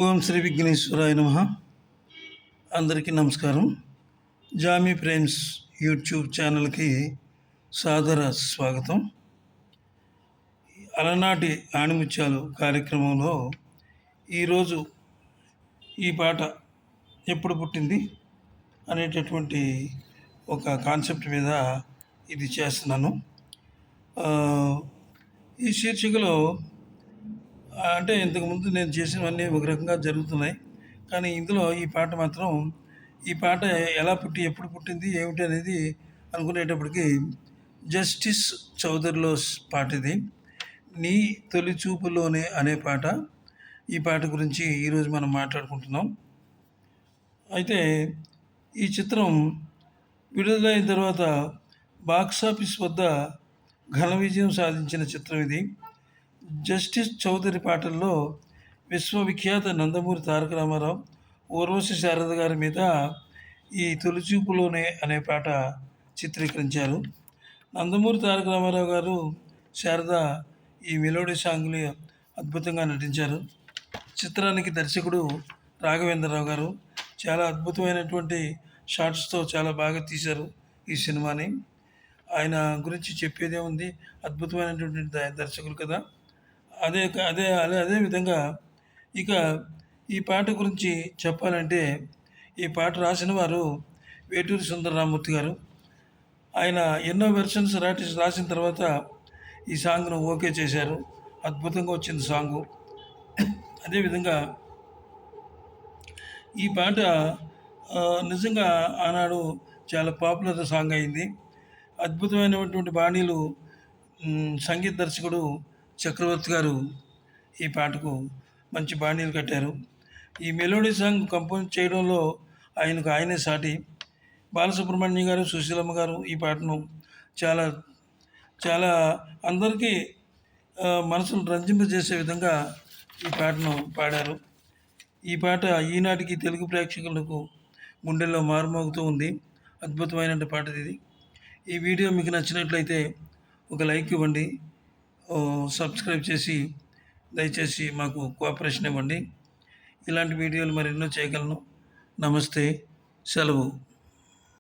ఓం శ్రీ విఘ్నేశ్వరాయ నమః. అందరికీ నమస్కారం. జామీ ఫ్రేమ్స్ యూట్యూబ్ ఛానల్కి సాదర స్వాగతం. అలనాటి ఆణిముత్యాలు కార్యక్రమంలో ఈరోజు ఈ పాట ఎప్పుడు పుట్టింది అనేటటువంటి ఒక కాన్సెప్ట్ మీద ఇది చేస్తున్నాను. ఈ శీర్షికలో అంటే ఇంతకుముందు నేను చేసినవన్నీ ఒక రకంగా జరుగుతున్నాయి. కానీ ఇందులో ఈ పాట మాత్రం ఈ పాట ఎలా పుట్టి ఎప్పుడు పుట్టింది ఏమిటి అనేది అనుకునేటప్పటికి జస్టిస్ చౌదరిలో పాట ఇది. నీ తొలి చూపులోనే అనే పాట. ఈ పాట గురించి ఈరోజు మనం మాట్లాడుకుంటున్నాం. అయితే ఈ చిత్రం విడుదలైన తర్వాత బాక్సాఫీస్ వద్ద ఘన విజయం సాధించిన చిత్రం ఇది. జస్టిస్ చౌదరి పాటల్లో విశ్వవిఖ్యాత నందమూరి తారక రామారావు, ఊర్వశి శారద గారి మీద ఈ తొలిచూపులోనే అనే పాట చిత్రీకరించారు. నందమూరి తారక రామారావు గారు, శారద ఈ మెలోడీ సాంగ్లు అద్భుతంగా నటించారు. చిత్రానికి దర్శకుడు రాఘవేంద్రరావు గారు చాలా అద్భుతమైనటువంటి షాట్స్తో చాలా బాగా తీశారు ఈ సినిమాని. ఆయన గురించి చెప్పేదే ఉంది, అద్భుతమైనటువంటి దర్శకులు కదా. అదే అదే అదే అదే విధంగా ఇక ఈ పాట గురించి చెప్పాలంటే ఈ పాట రాసిన వారు వేటూరి సుందరరామూర్తి గారు. ఆయన ఎన్నో వెర్షన్స్ రాసిన తర్వాత ఈ సాంగ్ను ఓకే చేశారు. అద్భుతంగా వచ్చింది సాంగు. అదేవిధంగా ఈ పాట నిజంగా ఆనాడు చాలా పాపులర్ సాంగ్ అయింది. అద్భుతమైనటువంటి బాణీలు సంగీత దర్శకుడు చక్రవర్తి గారు ఈ పాటకు మంచి బాణీలు కట్టారు. ఈ మెలోడీ సాంగ్ కంపోజ్ చేయడంలో ఆయనే సాటి. బాలసుబ్రహ్మణ్యం గారు, సుశీలమ్మ గారు ఈ పాటను చాలా చాలా అందరికీ మనసును రంజింపజేసే విధంగా ఈ పాటను పాడారు. ఈ పాట ఈనాటికి తెలుగు ప్రేక్షకులకు గుండెల్లో మారుమోగుతూ ఉంది. అద్భుతమైన పాట ఇది. ఈ వీడియో మీకు నచ్చినట్లయితే ఒక లైక్ ఇవ్వండి, సబ్స్క్రైబ్ చేసి దయచేసి మాకు కోఆపరేషన్ ఇవ్వండి. ఇలాంటి వీడియోలు మరెన్నో చేయగలను. నమస్తే, సెలవు.